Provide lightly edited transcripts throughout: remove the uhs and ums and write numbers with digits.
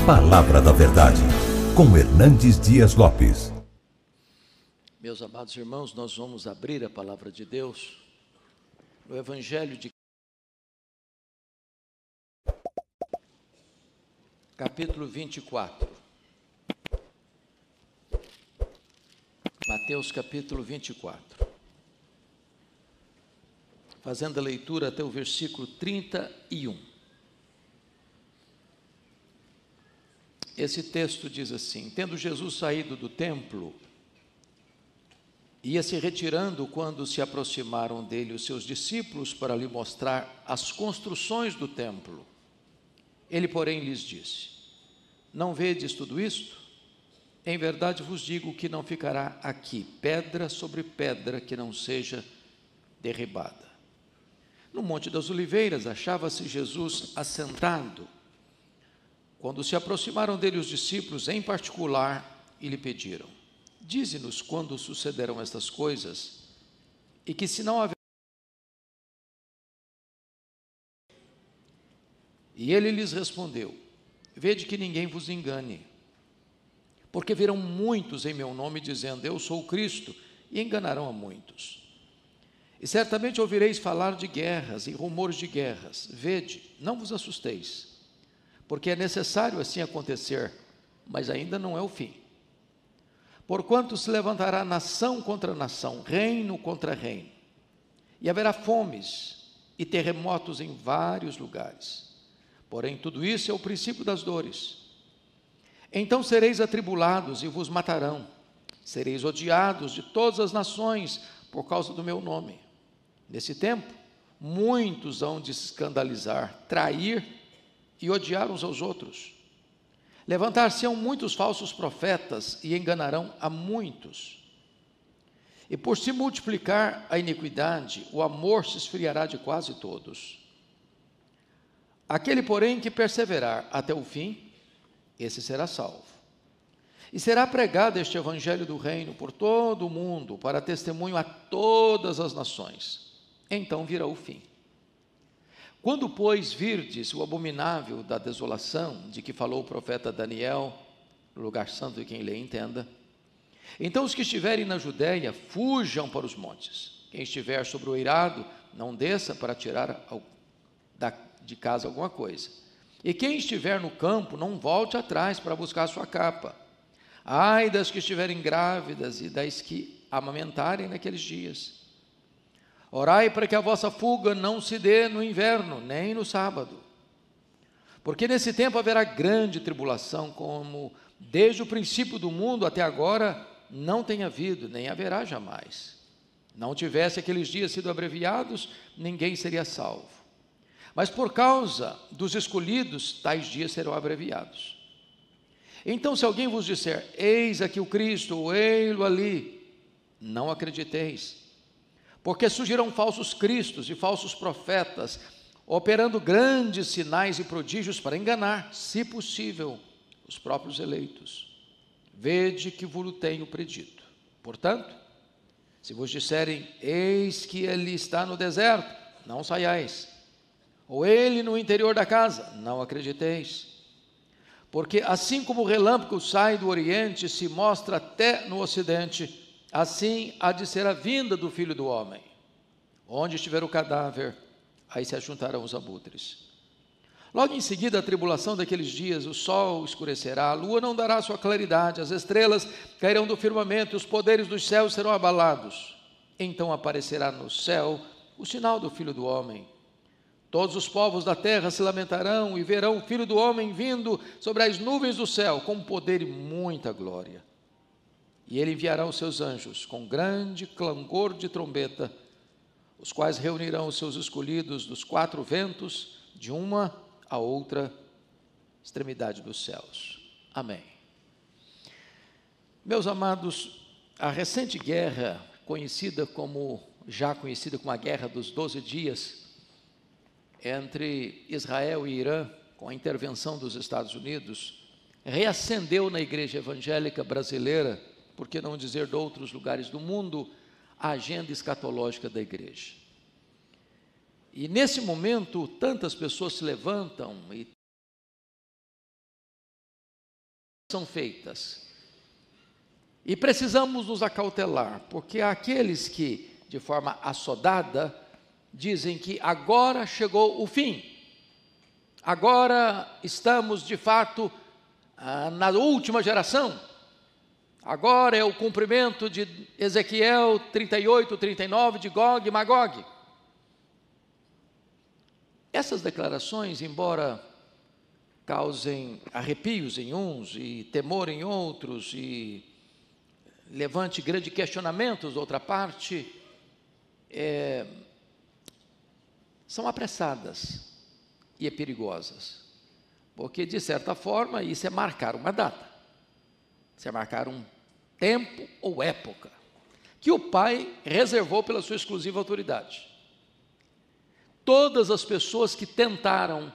Palavra da Verdade, com Hernandes Dias Lopes. Meus amados irmãos, nós vamos abrir a Palavra de Deus no Evangelho de capítulo 24. Mateus capítulo 24. Fazendo a leitura até o versículo 31. Esse texto diz assim: tendo Jesus saído do templo, ia se retirando quando se aproximaram dele os seus discípulos para lhe mostrar as construções do templo. Ele, porém, lhes disse: não vedes tudo isto? Em verdade vos digo que não ficará aqui pedra sobre pedra que não seja derribada. No Monte das Oliveiras achava-se Jesus assentado, quando se aproximaram dele os discípulos em particular e lhe pediram: dize-nos quando sucederão estas coisas e que sinal haverá. E ele lhes respondeu: vede que ninguém vos engane, porque virão muitos em meu nome dizendo: eu sou o Cristo, e enganarão a muitos. E certamente ouvireis falar de guerras e rumores de guerras. Vede, não vos assusteis, porque é necessário assim acontecer, mas ainda não é o fim. Porquanto se levantará nação contra nação, reino contra reino, e haverá fomes e terremotos em vários lugares. Porém, tudo isso é o princípio das dores. Então sereis atribulados e vos matarão, sereis odiados de todas as nações por causa do meu nome. Nesse tempo, muitos hão de se escandalizar, trair e odiar uns aos outros. Levantar-se-ão muitos falsos profetas e enganarão a muitos. E por se multiplicar a iniquidade, o amor se esfriará de quase todos. Aquele, porém, que perseverar até o fim, esse será salvo. E será pregado este evangelho do reino por todo o mundo, para testemunho a todas as nações. Então virá o fim. Quando, pois, virdes o abominável da desolação, de que falou o profeta Daniel, no lugar santo de quem lê entenda, então os que estiverem na Judéia, fujam para os montes. Quem estiver sobre o eirado, não desça para tirar de casa alguma coisa. E quem estiver no campo, não volte atrás para buscar sua capa. Ai das que estiverem grávidas e das que amamentarem naqueles dias. Orai para que a vossa fuga não se dê no inverno, nem no sábado. Porque nesse tempo haverá grande tribulação, como desde o princípio do mundo até agora não tem havido, nem haverá jamais. Não tivesse aqueles dias sido abreviados, ninguém seria salvo. Mas por causa dos escolhidos, tais dias serão abreviados. Então, se alguém vos disser: eis aqui o Cristo, ou ei-lo ali, não acrediteis. Porque surgirão falsos cristos e falsos profetas, operando grandes sinais e prodígios para enganar, se possível, os próprios eleitos. Vede que vos tenho predito. Portanto, se vos disserem: eis que ele está no deserto, não saiais. Ou ele no interior da casa, não acrediteis. Porque assim como o relâmpago sai do oriente e se mostra até no ocidente, assim há de ser a vinda do Filho do Homem. Onde estiver o cadáver, aí se ajuntarão os abutres. Logo em seguida, a tribulação daqueles dias, o sol escurecerá, a lua não dará sua claridade, as estrelas cairão do firmamento, e os poderes dos céus serão abalados. Então aparecerá no céu o sinal do Filho do Homem. Todos os povos da terra se lamentarão e verão o Filho do Homem vindo sobre as nuvens do céu, com poder e muita glória. E ele enviará os seus anjos com grande clangor de trombeta, os quais reunirão os seus escolhidos dos quatro ventos, de uma a outra extremidade dos céus. Amém. Meus amados, a recente guerra, já conhecida como a Guerra dos 12 Dias, entre Israel e Irã, com a intervenção dos Estados Unidos, reacendeu na igreja evangélica brasileira, por que não dizer de outros lugares do mundo, a agenda escatológica da igreja. E nesse momento, tantas pessoas se levantam e são feitas. E precisamos nos acautelar, porque há aqueles que, de forma assodada, dizem que agora chegou o fim. Agora estamos, de fato, na última geração. Agora é o cumprimento de Ezequiel 38, 39, de Gog e Magog. Essas declarações, embora causem arrepios em uns e temor em outros e levante grandes questionamentos da outra parte, são apressadas e perigosas, porque de certa forma isso é marcar uma data, isso é marcar um tempo ou época, que o Pai reservou pela sua exclusiva autoridade. Todas as pessoas que tentaram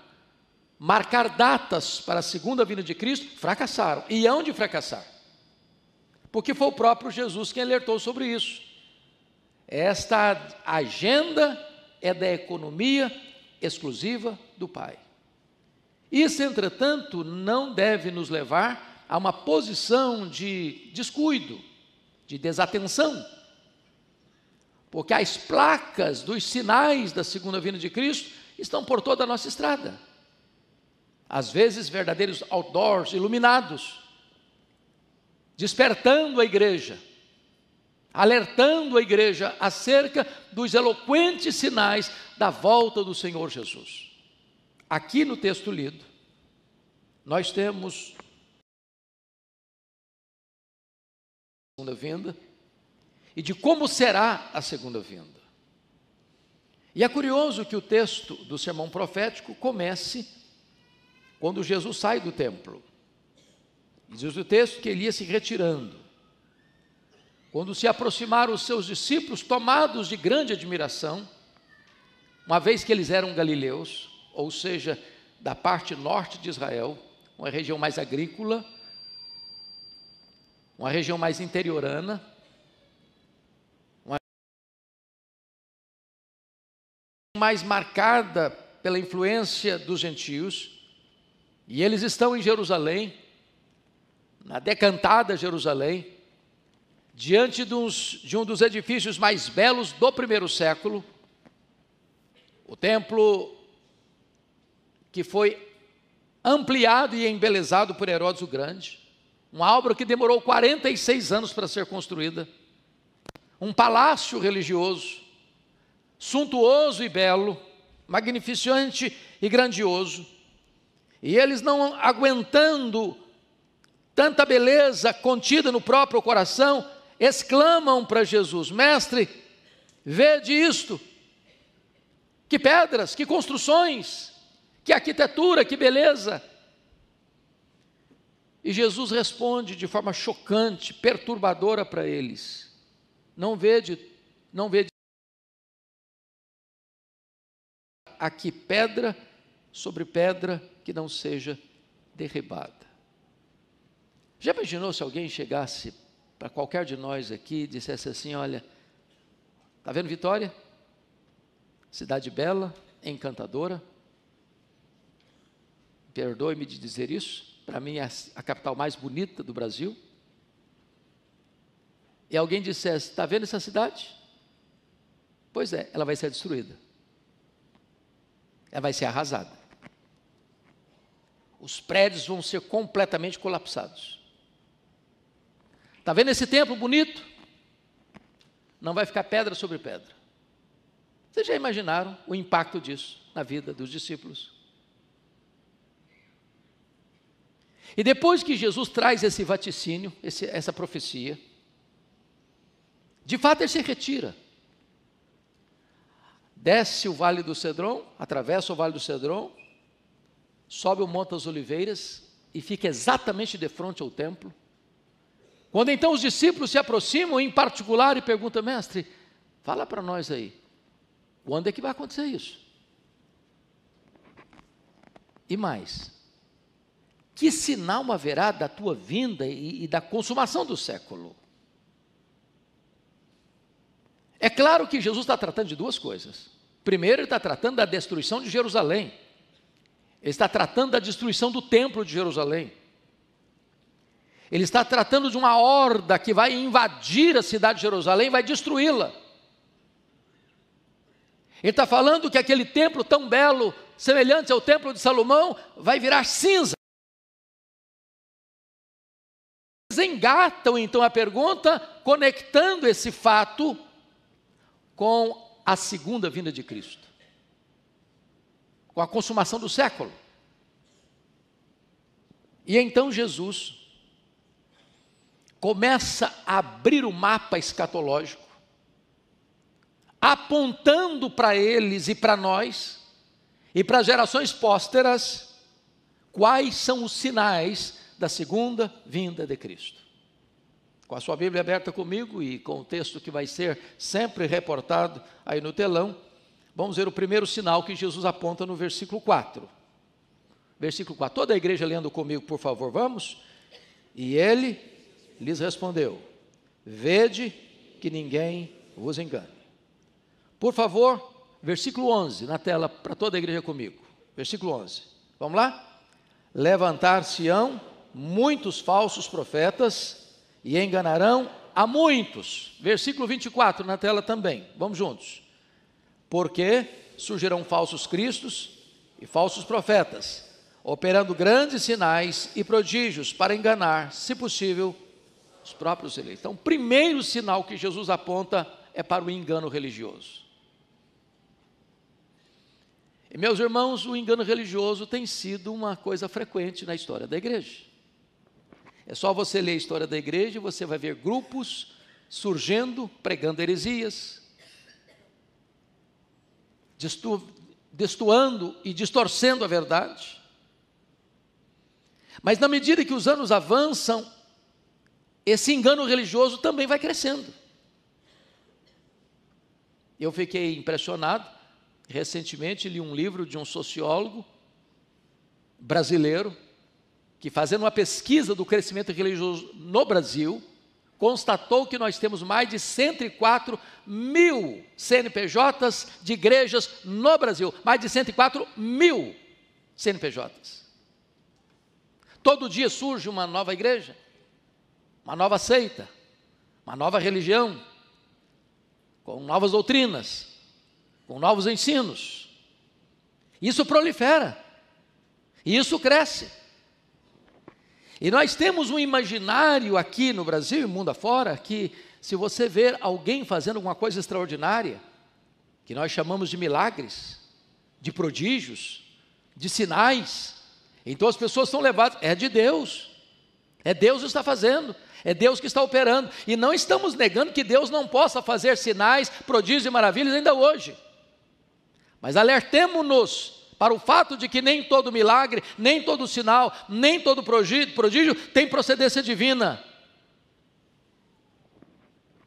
marcar datas para a segunda vinda de Cristo, fracassaram, e hão de fracassar, porque foi o próprio Jesus quem alertou sobre isso. Esta agenda é da economia exclusiva do Pai. Isso, entretanto, não deve nos levar a uma posição de descuido, de desatenção, porque as placas dos sinais da segunda vinda de Cristo estão por toda a nossa estrada. Às vezes verdadeiros outdoors iluminados, despertando a igreja, alertando a igreja acerca dos eloquentes sinais da volta do Senhor Jesus. Aqui no texto lido, nós temos a segunda vinda e de como será a segunda vinda. E é curioso que o texto do sermão profético comece quando Jesus sai do templo. Diz o texto que ele ia se retirando. Quando se aproximaram os seus discípulos, tomados de grande admiração, uma vez que eles eram galileus, ou seja, da parte norte de Israel, uma região mais agrícola, uma região mais interiorana, uma região mais marcada pela influência dos gentios, e eles estão em Jerusalém, na decantada Jerusalém, diante de um dos edifícios mais belos do primeiro século, o templo que foi ampliado e embelezado por Herodes o Grande, uma obra que demorou 46 anos para ser construída, um palácio religioso, suntuoso e belo, magnificente e grandioso, e eles não aguentando tanta beleza contida no próprio coração, exclamam para Jesus: Mestre, vede isto, que pedras, que construções, que arquitetura, que beleza. E Jesus responde de forma chocante, perturbadora para eles: não vede aqui pedra sobre pedra que não seja derribada. Já imaginou se alguém chegasse para qualquer de nós aqui e dissesse assim: olha, está vendo Vitória? Cidade bela, encantadora. Perdoe-me de dizer isso, para mim é a capital mais bonita do Brasil. E alguém dissesse: está vendo essa cidade? Pois é, ela vai ser destruída. Ela vai ser arrasada. Os prédios vão ser completamente colapsados. Está vendo esse templo bonito? Não vai ficar pedra sobre pedra. Vocês já imaginaram o impacto disso na vida dos discípulos? E depois que Jesus traz esse vaticínio, essa profecia, de fato ele se retira. Desce o Vale do Cedron, atravessa o Vale do Cedron, sobe o Monte das Oliveiras e fica exatamente de frente ao templo. Quando então os discípulos se aproximam em particular e perguntam: Mestre, fala para nós aí, quando é que vai acontecer isso? E mais, que sinal haverá da tua vinda e da consumação do século? É claro que Jesus está tratando de duas coisas. Primeiro, ele está tratando da destruição de Jerusalém. Ele está tratando da destruição do templo de Jerusalém. Ele está tratando de uma horda que vai invadir a cidade de Jerusalém, vai destruí-la. Ele está falando que aquele templo tão belo, semelhante ao templo de Salomão, vai virar cinza. Eles engatam então a pergunta, conectando esse fato com a segunda vinda de Cristo, com a consumação do século. E então Jesus começa a abrir o mapa escatológico, apontando para eles e para nós, e para gerações pósteras, quais são os sinais da segunda vinda de Cristo. Com a sua Bíblia aberta comigo e com o texto que vai ser sempre reportado aí no telão, vamos ver o primeiro sinal que Jesus aponta no versículo 4. Versículo 4, toda a igreja lendo comigo, por favor, vamos? E ele lhes respondeu: vede que ninguém vos engane. Por favor, versículo 11, na tela para toda a igreja comigo. Versículo 11, vamos lá? Levantar-se-ão muitos falsos profetas e enganarão a muitos. Versículo 24, na tela também, vamos juntos. Porque surgirão falsos cristos e falsos profetas, operando grandes sinais e prodígios para enganar, se possível, os próprios eleitos. Então, o primeiro sinal que Jesus aponta é para o engano religioso. E, meus irmãos, o engano religioso tem sido uma coisa frequente na história da igreja. É só você ler a história da igreja e você vai ver grupos surgindo, pregando heresias, destoando e distorcendo a verdade. Mas na medida que os anos avançam, esse engano religioso também vai crescendo. Eu fiquei impressionado, recentemente li um livro de um sociólogo brasileiro, que fazendo uma pesquisa do crescimento religioso no Brasil, constatou que nós temos mais de 104 mil CNPJs de igrejas no Brasil, mais de 104 mil CNPJs. Todo dia surge uma nova igreja, uma nova seita, uma nova religião, com novas doutrinas, com novos ensinos. Isso prolifera, e isso cresce. E nós temos um imaginário aqui no Brasil e mundo afora, que se você ver alguém fazendo alguma coisa extraordinária, que nós chamamos de milagres, de prodígios, de sinais, então as pessoas são levadas, é de Deus, é Deus que está fazendo, é Deus que está operando, e não estamos negando que Deus não possa fazer sinais, prodígios e maravilhas ainda hoje, mas alertemo-nos para o fato de que nem todo milagre, nem todo sinal, nem todo prodígio tem procedência divina.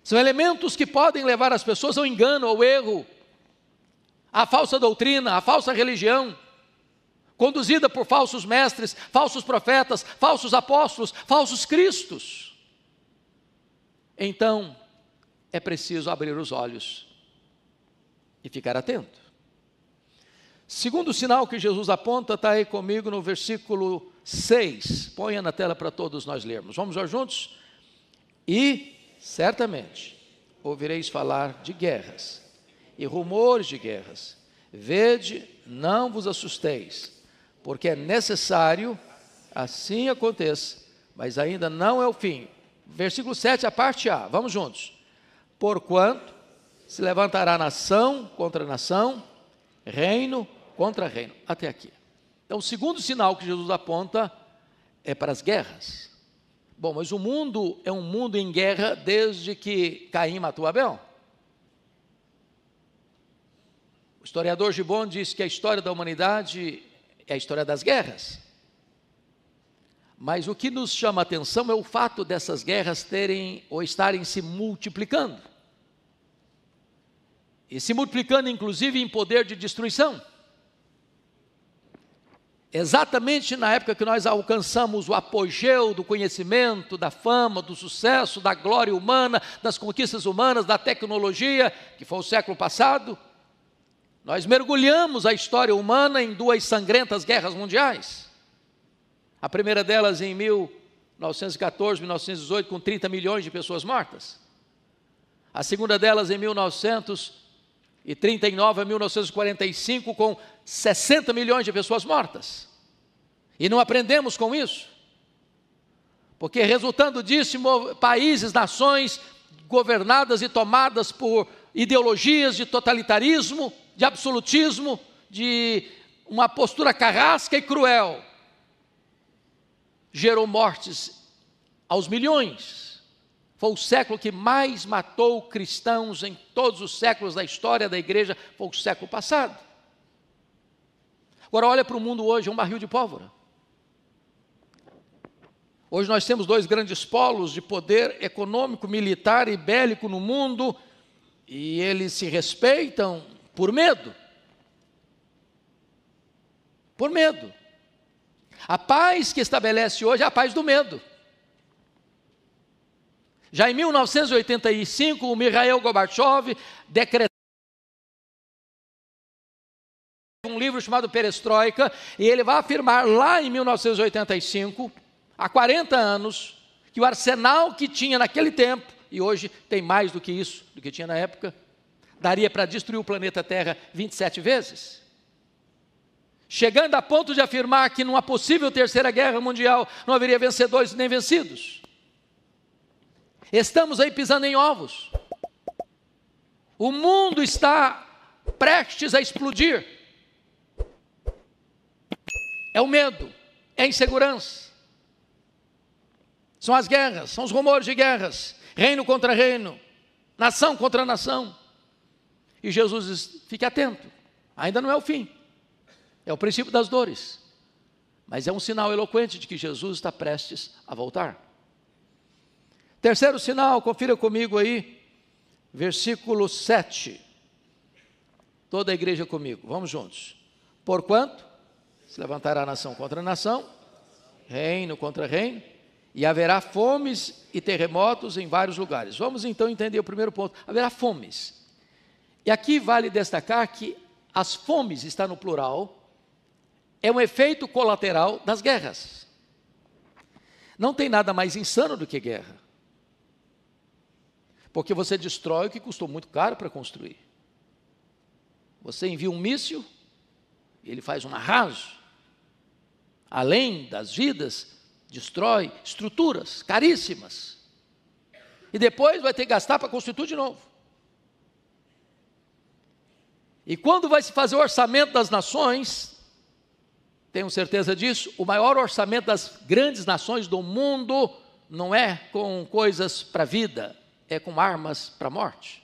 São elementos que podem levar as pessoas ao engano, ao erro, à falsa doutrina, à falsa religião, conduzida por falsos mestres, falsos profetas, falsos apóstolos, falsos cristos. Então, é preciso abrir os olhos e ficar atento. Segundo sinal que Jesus aponta, está aí comigo no versículo 6. Ponha na tela para todos nós lermos. Vamos lá juntos? E, certamente, ouvireis falar de guerras e rumores de guerras. Vede, não vos assusteis, porque é necessário assim aconteça, mas ainda não é o fim. Versículo 7, a parte A. Vamos juntos. Porquanto se levantará nação contra nação, reino contra reino, até aqui. Então, o segundo sinal que Jesus aponta é para as guerras. Bom, mas o mundo é um mundo em guerra desde que Caim matou Abel. O historiador Gibbon diz que a história da humanidade é a história das guerras. Mas o que nos chama a atenção é o fato dessas guerras terem ou estarem se multiplicando. E se multiplicando, inclusive, em poder de destruição. Exatamente na época que nós alcançamos o apogeu do conhecimento, da fama, do sucesso, da glória humana, das conquistas humanas, da tecnologia, que foi o século passado, nós mergulhamos a história humana em duas sangrentas guerras mundiais. A primeira delas em 1914, 1914, 1918, com 30 milhões de pessoas mortas. A segunda delas em 1939 a 1945, com 60 milhões de pessoas mortas. E não aprendemos com isso. Porque resultando disso, países, nações governadas e tomadas por ideologias de totalitarismo, de absolutismo, de uma postura carrasca e cruel, gerou mortes aos milhões. Foi o século que mais matou cristãos em todos os séculos da história da igreja, foi o século passado. Agora olha para o mundo hoje, é um barril de pólvora. Hoje nós temos dois grandes polos de poder econômico, militar e bélico no mundo, e eles se respeitam por medo. Por medo. A paz que estabelece hoje é a paz do medo. Já em 1985, o Mikhail Gorbachev decretou um livro chamado Perestroika, e ele vai afirmar lá em 1985, há 40 anos, que o arsenal que tinha naquele tempo, e hoje tem mais do que isso, do que tinha na época, daria para destruir o planeta Terra 27 vezes. Chegando a ponto de afirmar que numa possível terceira guerra mundial não haveria vencedores nem vencidos. Estamos aí pisando em ovos. O mundo está prestes a explodir. É o medo, é a insegurança. São as guerras, são os rumores de guerras, reino contra reino, nação contra nação. E Jesus diz, fique atento, ainda não é o fim, é o princípio das dores, mas é um sinal eloquente de que Jesus está prestes a voltar. Terceiro sinal, confira comigo aí, versículo 7, toda a igreja comigo, vamos juntos. Porquanto se levantará nação contra nação, reino contra reino, e haverá fomes e terremotos em vários lugares. Vamos então entender o primeiro ponto. Haverá fomes. E aqui vale destacar que as fomes, está no plural, é um efeito colateral das guerras. Não tem nada mais insano do que guerra. Porque você destrói o que custou muito caro para construir. Você envia um míssil, ele faz um arraso. Além das vidas, destrói estruturas caríssimas. E depois vai ter que gastar para construir tudo de novo. E quando vai se fazer o orçamento das nações, tenho certeza disso, o maior orçamento das grandes nações do mundo não é com coisas para a vida, é com armas para a morte.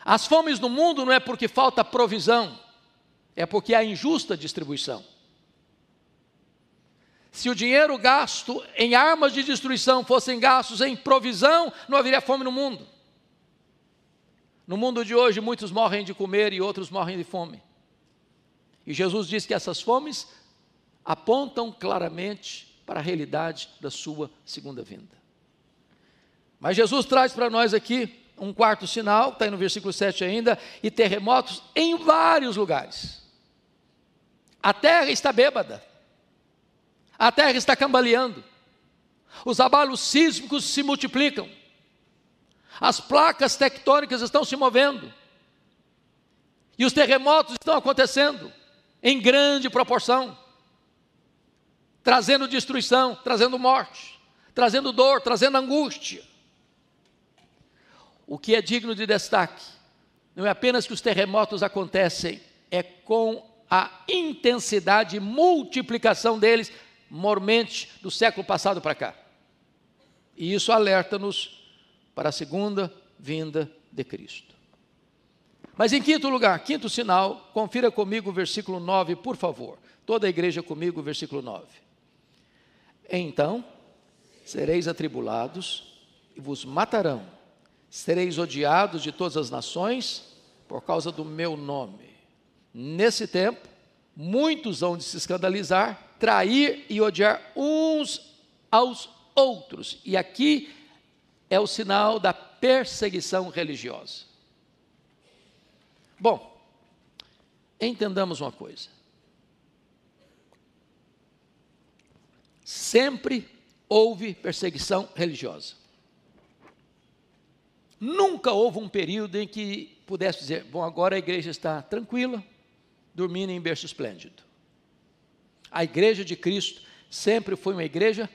As fomes no mundo não é porque falta provisão, é porque há injusta distribuição. Se o dinheiro gasto em armas de destruição fossem gastos em provisão, não haveria fome no mundo. No mundo de hoje, muitos morrem de comer e outros morrem de fome. E Jesus diz que essas fomes apontam claramente para a realidade da sua segunda vinda. Mas Jesus traz para nós aqui um quarto sinal, está aí no versículo 7 ainda, e terremotos em vários lugares. A terra está bêbada. A terra está cambaleando, os abalos sísmicos se multiplicam, as placas tectônicas estão se movendo, e os terremotos estão acontecendo em grande proporção, trazendo destruição, trazendo morte, trazendo dor, trazendo angústia. O que é digno de destaque, não é apenas que os terremotos acontecem, é com a intensidade e multiplicação deles, mormente do século passado para cá. E isso alerta-nos para a segunda vinda de Cristo. Mas em quinto lugar, quinto sinal, confira comigo o versículo 9, por favor. Toda a igreja comigo, o versículo 9. Então, sereis atribulados e vos matarão. Sereis odiados de todas as nações por causa do meu nome. Nesse tempo, muitos hão de se escandalizar, trair e odiar uns aos outros. E aqui é o sinal da perseguição religiosa. Bom, entendamos uma coisa. sempre houve perseguição religiosa. Nunca houve um período em que pudesse dizer, bom, agora a igreja está tranquila, dormindo em berço esplêndido. A igreja de Cristo sempre foi uma igreja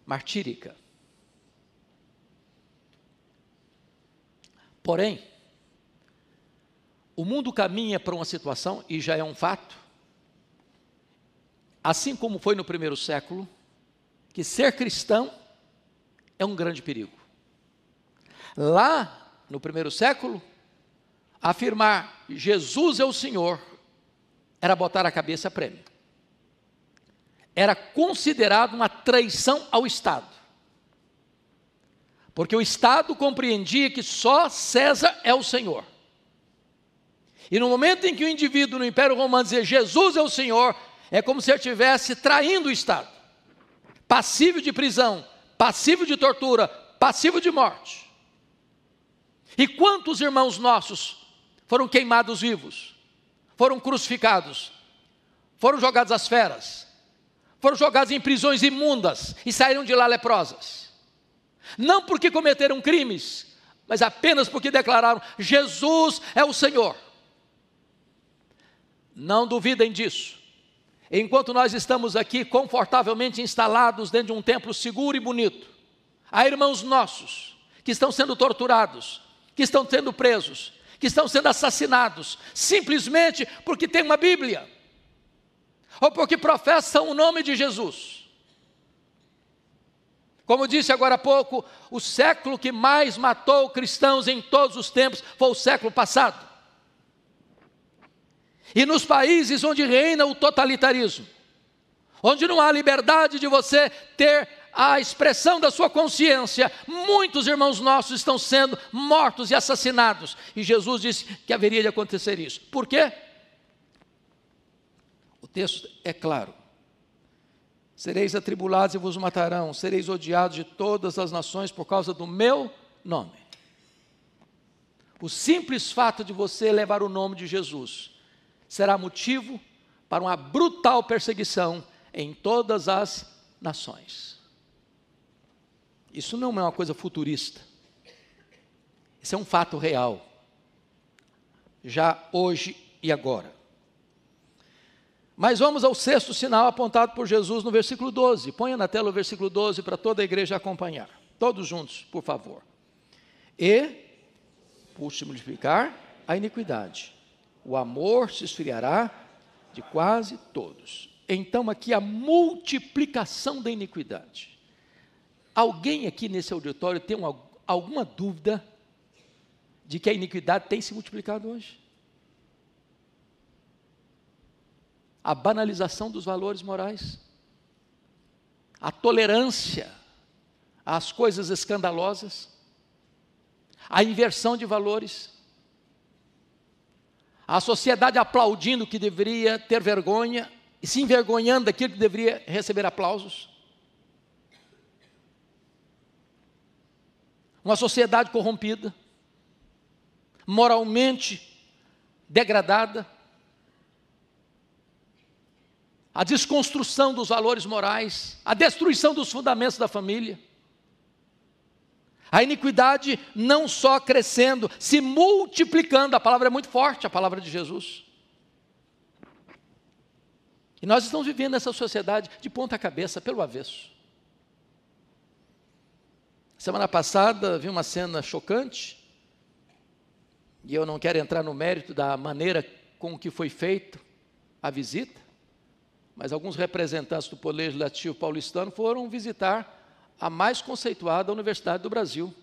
martírica. Porém, o mundo caminha para uma situação, e já é um fato, assim como foi no primeiro século, que ser cristão é um grande perigo. Lá, no primeiro século, afirmar Jesus é o Senhor era botar a cabeça a prêmio. Era considerado uma traição ao Estado. Porque o Estado compreendia que só César é o Senhor. E no momento em que o indivíduo no Império Romano dizia Jesus é o Senhor, é como se ele estivesse traindo o Estado. Passível de prisão, passível de tortura, passível de morte. E quantos irmãos nossos foram queimados vivos, foram crucificados, foram jogados às feras, foram jogados em prisões imundas e saíram de lá leprosas. Não porque cometeram crimes, mas apenas porque declararam, Jesus é o Senhor. Não duvidem disso. Enquanto nós estamos aqui confortavelmente instalados dentro de um templo seguro e bonito, há irmãos nossos que estão sendo torturados, que estão sendo presos, que estão sendo assassinados, simplesmente porque tem uma Bíblia, ou porque professam o nome de Jesus. Como disse agora há pouco, o século que mais matou cristãos em todos os tempos foi o século passado. E nos países onde reina o totalitarismo, onde não há liberdade de você ter a expressão da sua consciência, muitos irmãos nossos estão sendo mortos e assassinados. E Jesus disse que haveria de acontecer isso. Por quê? O texto é claro. Sereis atribulados e vos matarão, sereis odiados de todas as nações por causa do meu nome. O simples fato de você levar o nome de Jesus será motivo para uma brutal perseguição em todas as nações. Isso não é uma coisa futurista. Isso é um fato real. Já hoje e agora. Mas vamos ao sexto sinal apontado por Jesus no versículo 12. Ponha na tela o versículo 12 para toda a igreja acompanhar. Todos juntos, por favor. E, por se multiplicar a iniquidade, o amor se esfriará de quase todos. Então aqui a multiplicação da iniquidade. Alguém aqui nesse auditório tem alguma dúvida de que a iniquidade tem se multiplicado hoje? A banalização dos valores morais, a tolerância às coisas escandalosas, a inversão de valores, a sociedade aplaudindo o que deveria ter vergonha e se envergonhando daquilo que deveria receber aplausos. Uma sociedade corrompida, moralmente degradada, a desconstrução dos valores morais, a destruição dos fundamentos da família, a iniquidade não só crescendo, se multiplicando. A palavra é muito forte, a palavra de Jesus. E nós estamos vivendo essa sociedade de ponta cabeça, pelo avesso. Semana passada vi uma cena chocante, e eu não quero entrar no mérito da maneira com que foi feita a visita, mas alguns representantes do Poder Legislativo paulistano foram visitar a mais conceituada universidade do Brasil.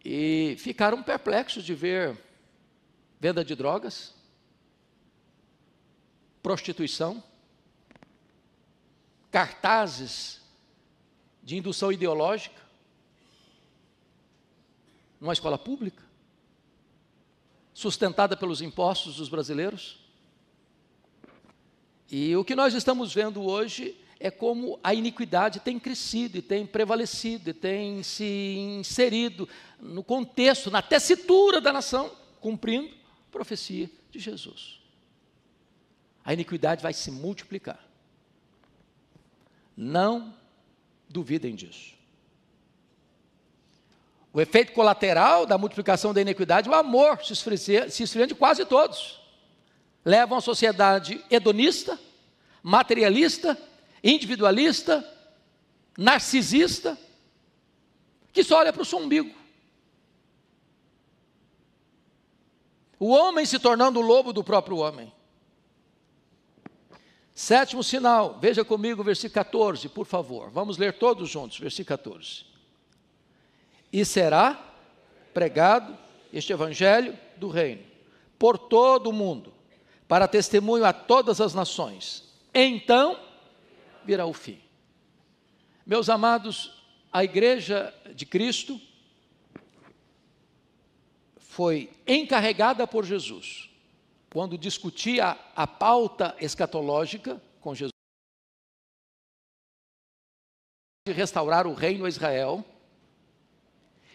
E ficaram perplexos de ver venda de drogas, prostituição, cartazes de indução ideológica, numa escola pública, sustentada pelos impostos dos brasileiros. E o que nós estamos vendo hoje é como a iniquidade tem crescido e tem prevalecido e tem se inserido no contexto, na tessitura da nação, cumprindo a profecia de Jesus. A iniquidade vai se multiplicar. Não duvidem disso. O efeito colateral da multiplicação da iniquidade é o amor se esfriando de quase todos. Levam a sociedade hedonista, materialista, individualista, narcisista, que só olha para o seu umbigo. O homem se tornando o lobo do próprio homem. Sétimo sinal, veja comigo o versículo 14, por favor. Vamos ler todos juntos, versículo 14. E será pregado este evangelho do reino por todo o mundo, para testemunho a todas as nações. Então virá o fim. Meus amados, a igreja de Cristo foi encarregada por Jesus, quando discutia a pauta escatológica com Jesus, de restaurar o reino a Israel,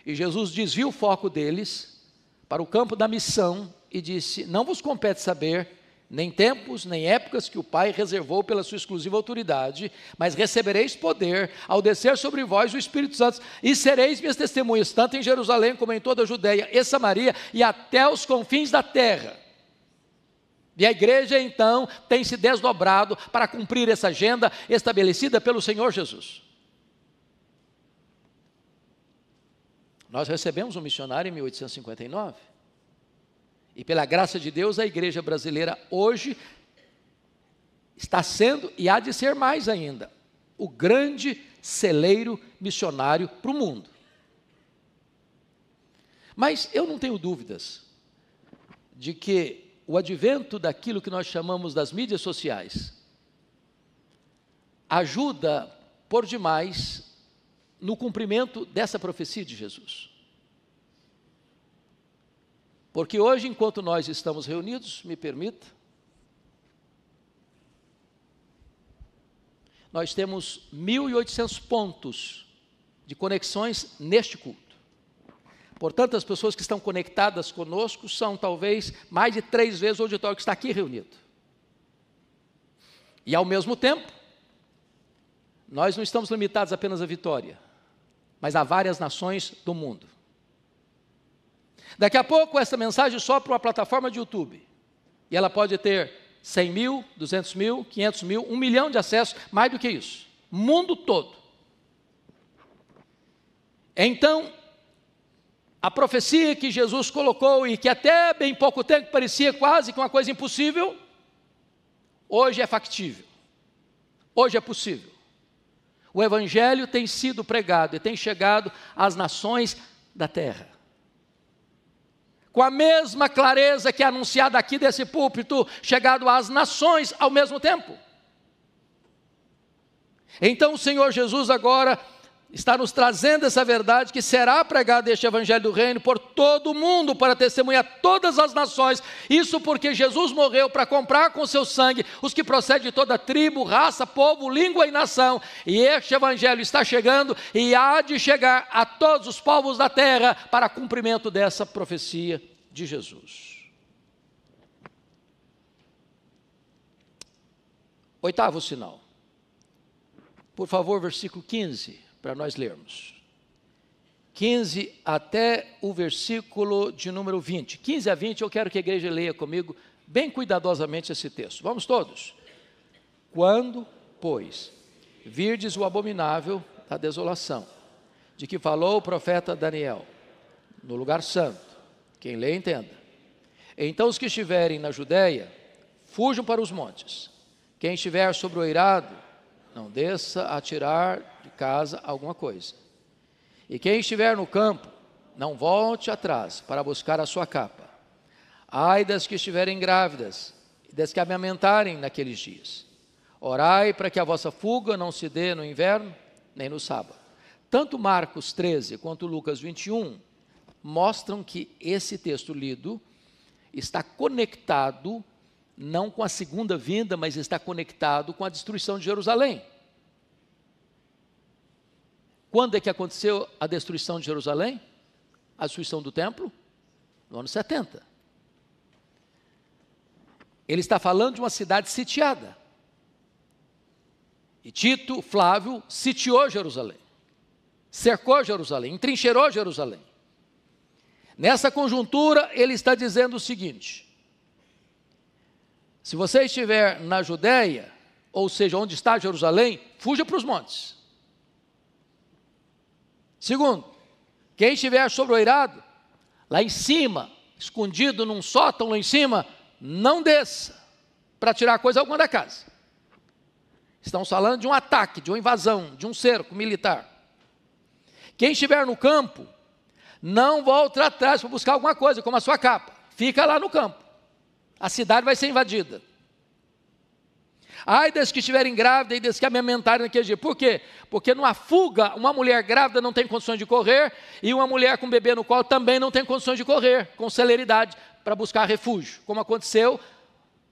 e Jesus desvia o foco deles para o campo da missão e disse: não vos compete saber nem tempos, nem épocas que o Pai reservou pela sua exclusiva autoridade, mas recebereis poder ao descer sobre vós o Espírito Santo, e sereis minhas testemunhas, tanto em Jerusalém como em toda a Judeia e Samaria, e até os confins da terra. E a igreja então tem se desdobrado para cumprir essa agenda estabelecida pelo Senhor Jesus. Nós recebemos um missionário em 1859, e pela graça de Deus a igreja brasileira hoje está sendo, e há de ser mais ainda, o grande celeiro missionário para o mundo. Mas eu não tenho dúvidas de que o advento daquilo que nós chamamos das mídias sociais ajuda por demais no cumprimento dessa profecia de Jesus. Porque hoje, enquanto nós estamos reunidos, me permita, nós temos 1.800 pontos de conexões neste culto. Portanto, as pessoas que estão conectadas conosco são talvez mais de 3 vezes o auditório que está aqui reunido. E ao mesmo tempo, nós não estamos limitados apenas à Vitória, mas a várias nações do mundo. Daqui a pouco essa mensagem sobe para uma plataforma de YouTube, e ela pode ter 100 mil, 200 mil, 500 mil, 1 milhão de acessos, mais do que isso, mundo todo. Então, a profecia que Jesus colocou, e que até bem pouco tempo parecia quase que uma coisa impossível, hoje é factível, hoje é possível. O Evangelho tem sido pregado e tem chegado às nações da terra, com a mesma clareza que é anunciada aqui desse púlpito, chegado às nações ao mesmo tempo. Então o Senhor Jesus agora está nos trazendo essa verdade, que será pregado este Evangelho do Reino por todo o mundo, para testemunhar todas as nações. Isso porque Jesus morreu para comprar com seu sangue os que procedem de toda tribo, raça, povo, língua e nação. E este Evangelho está chegando e há de chegar a todos os povos da terra para cumprimento dessa profecia de Jesus. 8º sinal. Por favor, versículo 15. Para nós lermos, 15 até o versículo de número 20, 15 a 20, eu quero que a igreja leia comigo, bem cuidadosamente esse texto, vamos todos. Quando, pois, virdes o abominável da desolação, de que falou o profeta Daniel, no lugar santo, quem lê entenda, então os que estiverem na Judéia, fujam para os montes, quem estiver sobre o eirado, não desça a tirar de casa alguma coisa. E quem estiver no campo, não volte atrás para buscar a sua capa. Ai das que estiverem grávidas, e das que amamentarem naqueles dias. Orai para que a vossa fuga não se dê no inverno, nem no sábado. Tanto Marcos 13 quanto Lucas 21 mostram que esse texto lido está conectado não com a segunda vinda, mas está conectado com a destruição de Jerusalém. Quando é que aconteceu a destruição de Jerusalém? A destruição do templo? No ano 70. Ele está falando de uma cidade sitiada. E Tito, Flávio, sitiou Jerusalém, cercou Jerusalém, entrincheirou Jerusalém. Nessa conjuntura, ele está dizendo o seguinte: se você estiver na Judéia, ou seja, onde está Jerusalém, fuja para os montes. Segundo, quem estiver sobre o eirado, lá em cima, escondido num sótão lá em cima, não desça para tirar coisa alguma da casa. Estamos falando de um ataque, de uma invasão, de um cerco militar. Quem estiver no campo, não volte atrás para buscar alguma coisa, como a sua capa. Fica lá no campo. A cidade vai ser invadida. Ai das que estiverem grávidas e das que amamentarem naquele dia. Por quê? Porque numa fuga, uma mulher grávida não tem condições de correr, e uma mulher com bebê no colo também não tem condições de correr com celeridade para buscar refúgio. Como aconteceu,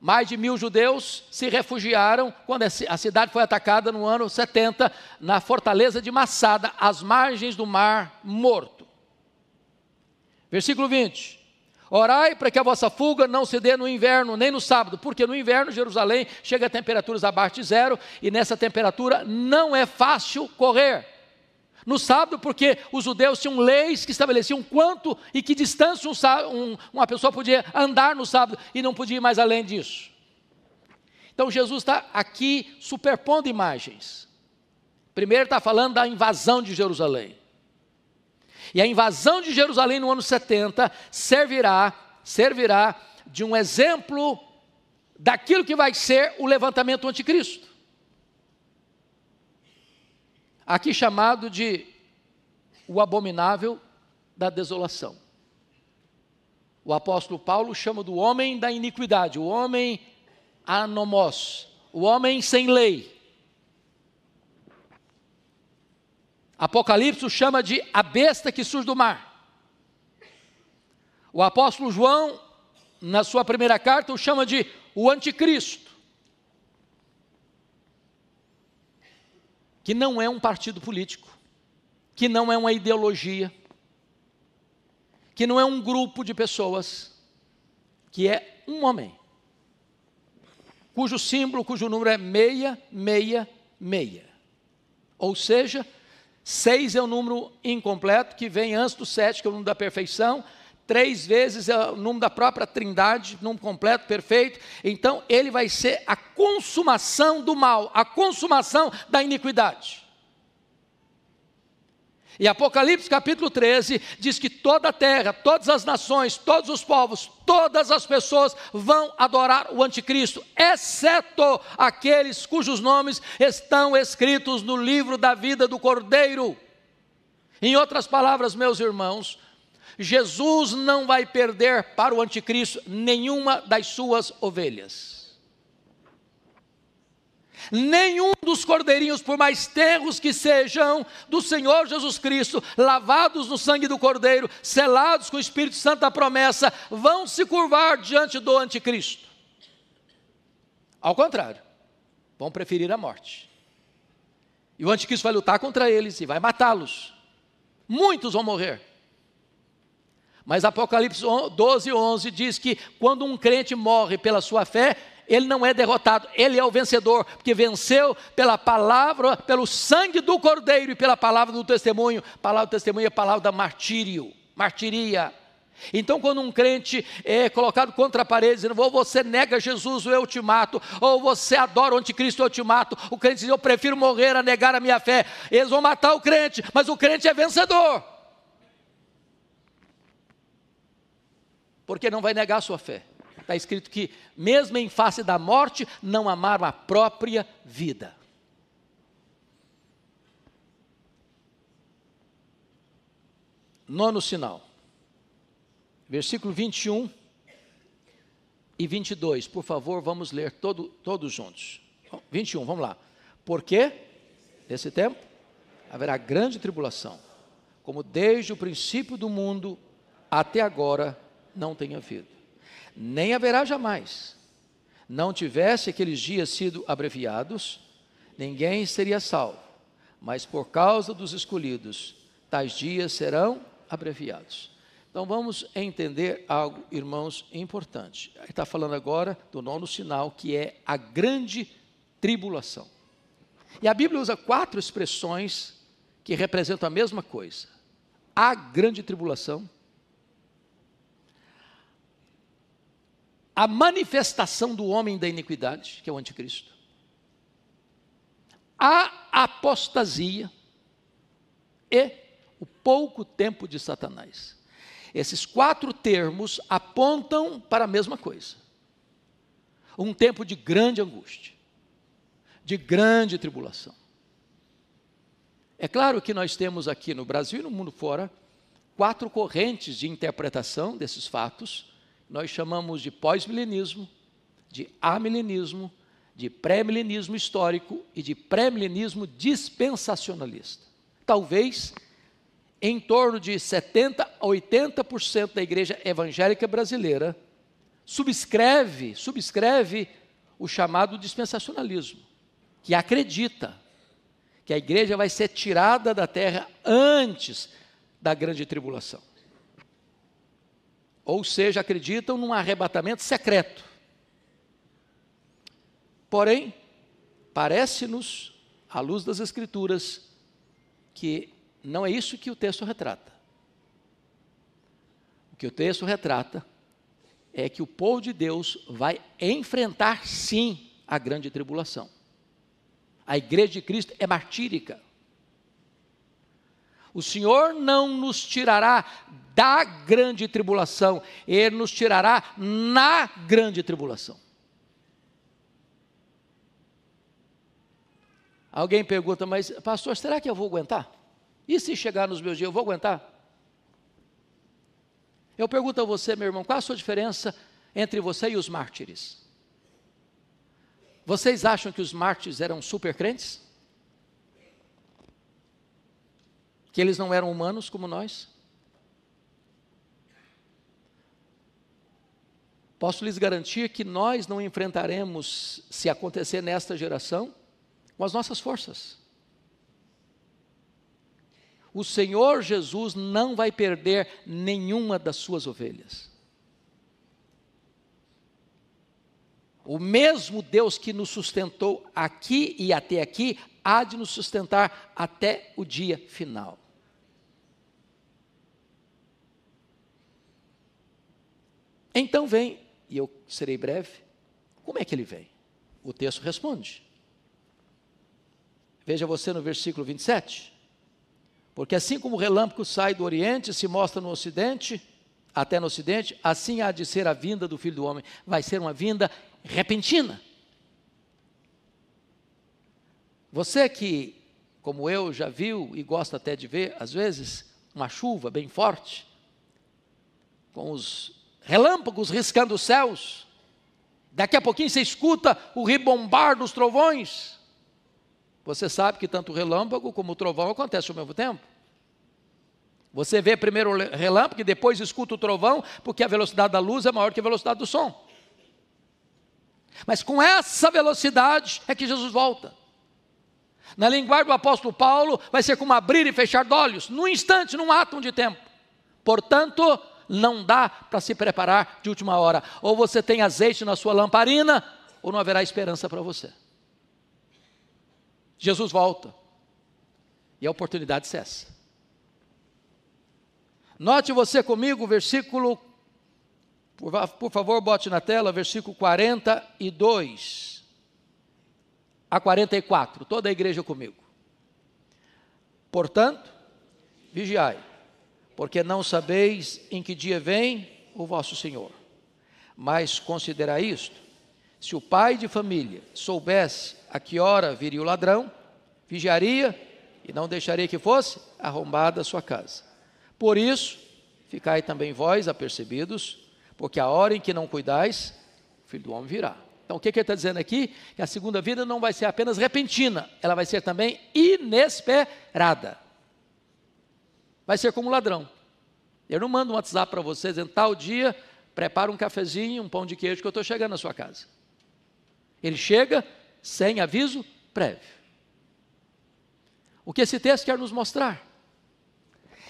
mais de 1000 judeus se refugiaram quando a cidade foi atacada no ano 70, na fortaleza de Massada, às margens do Mar Morto. Versículo 20. Orai para que a vossa fuga não se dê no inverno, nem no sábado, porque no inverno Jerusalém chega a temperaturas abaixo de zero, e nessa temperatura não é fácil correr. No sábado, porque os judeus tinham leis que estabeleciam quanto e que distância uma pessoa podia andar no sábado, e não podia ir mais além disso. Então Jesus está aqui superpondo imagens. Primeiro está falando da invasão de Jerusalém. E a invasão de Jerusalém no ano 70 servirá de um exemplo daquilo que vai ser o levantamento do anticristo. Aqui chamado de o abominável da desolação. O apóstolo Paulo chama do homem da iniquidade, o homem anomos, o homem sem lei. Apocalipse o chama de a besta que surge do mar. O apóstolo João, na sua primeira carta, o chama de o anticristo, que não é um partido político, que não é uma ideologia, que não é um grupo de pessoas, que é um homem, cujo símbolo, cujo número é 666. Ou seja, 6 é o número incompleto, que vem antes do 7, que é o número da perfeição. 3 vezes é o número da própria trindade, número completo, perfeito. Então, ele vai ser a consumação do mal, a consumação da iniquidade. E Apocalipse capítulo 13 diz que toda a terra, todas as nações, todos os povos, todas as pessoas vão adorar o anticristo, exceto aqueles cujos nomes estão escritos no livro da vida do Cordeiro. Em outras palavras, meus irmãos, Jesus não vai perder para o anticristo nenhuma das suas ovelhas. Nenhum dos cordeirinhos, por mais tenros que sejam, do Senhor Jesus Cristo, lavados no sangue do Cordeiro, selados com o Espírito Santo da promessa, vão se curvar diante do anticristo. Ao contrário, vão preferir a morte. E o anticristo vai lutar contra eles e vai matá-los. Muitos vão morrer. Mas Apocalipse 12:11 diz que quando um crente morre pela sua fé, ele não é derrotado, ele é o vencedor, porque venceu pela palavra, pelo sangue do Cordeiro e pela palavra do testemunho. Palavra do testemunho é a palavra da martiria. Então, quando um crente é colocado contra a parede, dizendo, ou você nega Jesus, eu te mato, ou você adora o anticristo, eu te mato, o crente diz, eu prefiro morrer a negar a minha fé. Eles vão matar o crente, mas o crente é vencedor, porque não vai negar a sua fé. Está escrito que, mesmo em face da morte, não amaram a própria vida. Nono sinal. Versículo 21 e 22. Por favor, vamos ler todos juntos. 21, vamos lá. Porque, nesse tempo, haverá grande tribulação, como desde o princípio do mundo até agora não tem havido. Nem haverá jamais. Não tivesse aqueles dias sido abreviados, ninguém seria salvo. Mas por causa dos escolhidos, tais dias serão abreviados. Então vamos entender algo, irmãos, importante. Ele está falando agora do nono sinal, que é a grande tribulação. E a Bíblia usa 4 expressões que representam a mesma coisa: a grande tribulação, a manifestação do homem da iniquidade, que é o anticristo, a apostasia e o pouco tempo de Satanás. Esses 4 termos apontam para a mesma coisa: um tempo de grande angústia, de grande tribulação. É claro que nós temos aqui no Brasil e no mundo fora 4 correntes de interpretação desses fatos. Nós chamamos de pós-milenismo, de amilenismo, de pré-milenismo histórico e de pré-milenismo dispensacionalista. Talvez em torno de 70% a 80% da igreja evangélica brasileira subscreve o chamado dispensacionalismo, que acredita que a igreja vai ser tirada da terra antes da grande tribulação. Ou seja, acreditam num arrebatamento secreto. Porém, parece-nos, à luz das Escrituras, que não é isso que o texto retrata. O que o texto retrata é que o povo de Deus vai enfrentar, sim, a grande tribulação. A igreja de Cristo é martírica. O Senhor não nos tirará da grande tribulação, Ele nos tirará na grande tribulação. Alguém pergunta, mas pastor, será que eu vou aguentar? E se chegar nos meus dias, eu vou aguentar? Eu pergunto a você, meu irmão, qual a sua diferença entre você e os mártires? Vocês acham que os mártires eram super crentes? Que eles não eram humanos como nós? Posso lhes garantir que nós não enfrentaremos, se acontecer nesta geração, com as nossas forças. O Senhor Jesus não vai perder nenhuma das suas ovelhas. O mesmo Deus que nos sustentou aqui e até aqui, há de nos sustentar até o dia final. Então vem, e eu serei breve, como é que ele vem? O texto responde. Veja você no versículo 27. Porque assim como o relâmpago sai do oriente e se mostra no ocidente, até no ocidente, assim há de ser a vinda do Filho do Homem. Vai ser uma vinda repentina. Você que, como eu, já viu e gosta até de ver, às vezes, uma chuva bem forte, com os relâmpagos riscando os céus, daqui a pouquinho você escuta o ribombar dos trovões. Você sabe que tanto o relâmpago como o trovão acontecem ao mesmo tempo. Você vê primeiro o relâmpago e depois escuta o trovão, porque a velocidade da luz é maior que a velocidade do som. Mas com essa velocidade é que Jesus volta. Na linguagem do apóstolo Paulo, vai ser como abrir e fechar de olhos, num instante, num átomo de tempo. Portanto, não dá para se preparar de última hora. Ou você tem azeite na sua lamparina, ou não haverá esperança para você. Jesus volta, e a oportunidade cessa. Note você comigo o versículo, por favor, bote na tela, versículo 42 a 44, toda a igreja comigo. Portanto, vigiai, porque não sabeis em que dia vem o vosso Senhor. Mas considerai isto: se o pai de família soubesse a que hora viria o ladrão, vigiaria e não deixaria que fosse arrombada a sua casa. Por isso, ficai também vós apercebidos, porque a hora em que não cuidais, o Filho do Homem virá. Então o que ele está dizendo aqui? Que a segunda vinda não vai ser apenas repentina, ela vai ser também inesperada. Vai ser como um ladrão. Eu não mando um WhatsApp para vocês, dizendo, tal dia, prepara um cafezinho, um pão de queijo, que eu estou chegando na sua casa. Ele chega sem aviso prévio. O que esse texto quer nos mostrar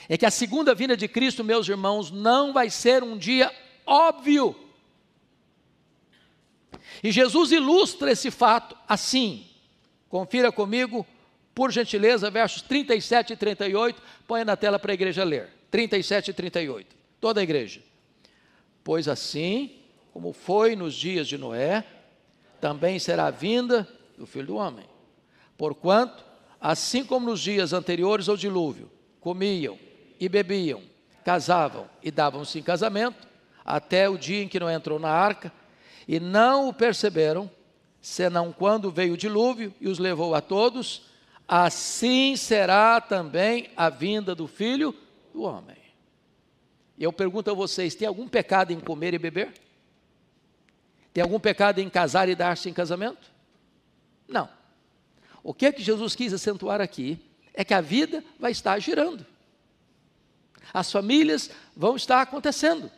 é que a segunda vinda de Cristo, meus irmãos, não vai ser um dia óbvio. E Jesus ilustra esse fato assim, Confira comigo, por gentileza, versos 37 e 38, põe na tela para a igreja ler. 37 e 38, toda a igreja. Pois assim, como foi nos dias de Noé, também será a vinda do Filho do Homem. Porquanto, assim como nos dias anteriores ao dilúvio, comiam e bebiam, casavam e davam-se em casamento, até o dia em que Noé entrou na arca, e não o perceberam, senão quando veio o dilúvio e os levou a todos, assim será também a vinda do Filho do Homem. E eu pergunto a vocês, tem algum pecado em comer e beber? Tem algum pecado em casar e dar-se em casamento? Não. O que é que Jesus quis acentuar aqui é que a vida vai estar girando. As famílias vão estar acontecendo.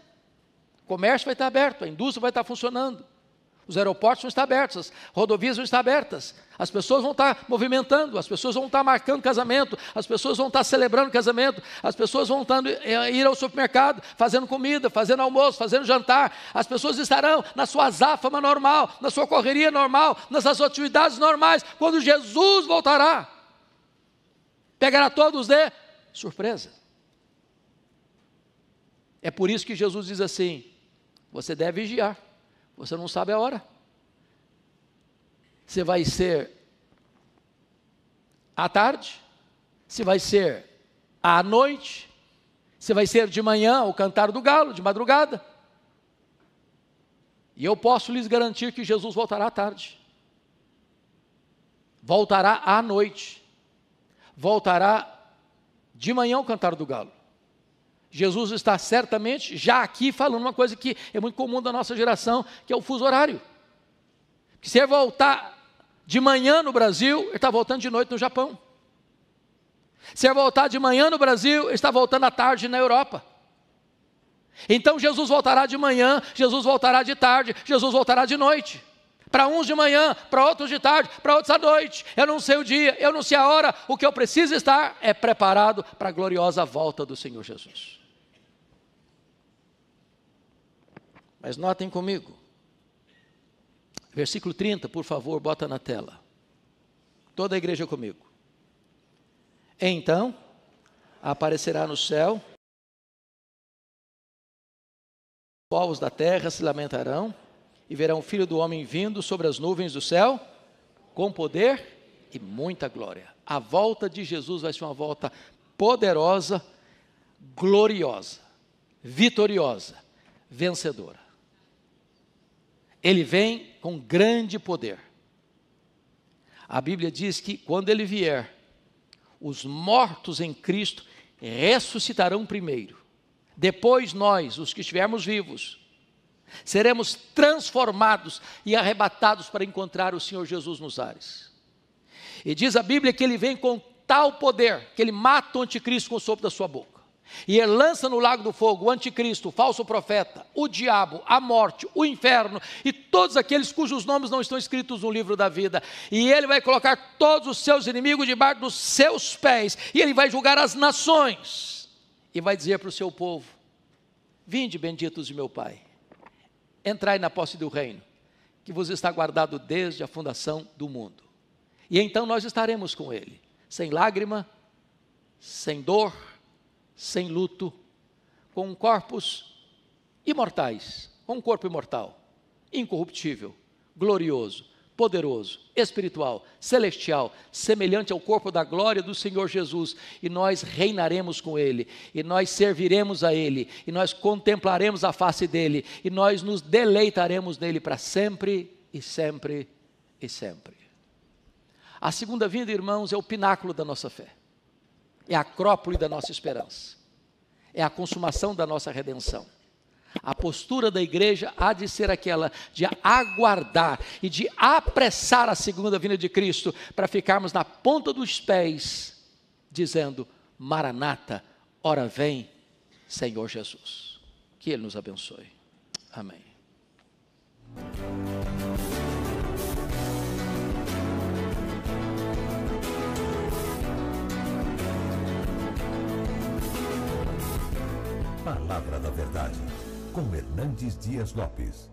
O comércio vai estar aberto, a indústria vai estar funcionando. Os aeroportos vão estar abertos, as rodovias vão estar abertas. As pessoas vão estar movimentando, as pessoas vão estar marcando casamento, as pessoas vão estar celebrando casamento, as pessoas vão ir ao supermercado, fazendo comida, fazendo almoço, fazendo jantar. As pessoas estarão na sua azáfama normal, na sua correria normal, nas suas atividades normais, quando Jesus voltará. Pegará todos de surpresa. É por isso que Jesus diz assim, você deve vigiar. Você não sabe a hora. Se vai ser à tarde, se vai ser à noite, se vai ser de manhã, o cantar do galo, de madrugada. E eu posso lhes garantir que Jesus voltará à tarde. Voltará à noite. Voltará de manhã o cantar do galo. Jesus está certamente já aqui falando uma coisa que é muito comum da nossa geração, que é o fuso horário. Que se ele voltar de manhã no Brasil, ele está voltando de noite no Japão. Se ele voltar de manhã no Brasil, ele está voltando à tarde na Europa. Então Jesus voltará de manhã, Jesus voltará de tarde, Jesus voltará de noite. Para uns de manhã, para outros de tarde, para outros à noite. Eu não sei o dia, eu não sei a hora. O que eu preciso estar é preparado para a gloriosa volta do Senhor Jesus. Mas notem comigo, versículo 30, por favor, bota na tela. Toda a igreja comigo. Então, aparecerá no céu, os povos da terra se lamentarão, e verão o Filho do Homem vindo sobre as nuvens do céu, com poder e muita glória. A volta de Jesus vai ser uma volta poderosa, gloriosa, vitoriosa, vencedora. Ele vem com grande poder. A Bíblia diz que quando ele vier, os mortos em Cristo ressuscitarão primeiro. Depois nós, os que estivermos vivos, seremos transformados e arrebatados para encontrar o Senhor Jesus nos ares. E diz a Bíblia que ele vem com tal poder, que ele mata o anticristo com o sopro da sua boca. E ele lança no lago do fogo o anticristo, o falso profeta, o diabo, a morte, o inferno e todos aqueles cujos nomes não estão escritos no livro da vida. E ele vai colocar todos os seus inimigos debaixo dos seus pés. E ele vai julgar as nações. E vai dizer para o seu povo, vinde benditos de meu Pai, entrai na posse do reino, que vos está guardado desde a fundação do mundo. E então nós estaremos com ele, sem lágrima, sem dor, sem luto, com corpos imortais, com um corpo imortal, incorruptível, glorioso, poderoso, espiritual, celestial, semelhante ao corpo da glória do Senhor Jesus, e nós reinaremos com ele, e nós serviremos a ele, e nós contemplaremos a face dele, e nós nos deleitaremos nele para sempre e sempre e sempre. A segunda vinda, irmãos, é o pináculo da nossa fé. É a acrópole da nossa esperança, é a consumação da nossa redenção. A postura da igreja há de ser aquela de aguardar e de apressar a segunda vinda de Cristo, para ficarmos na ponta dos pés, dizendo, Maranata, ora vem, Senhor Jesus. Que Ele nos abençoe. Amém. Palavra da Verdade, com Hernandes Dias Lopes.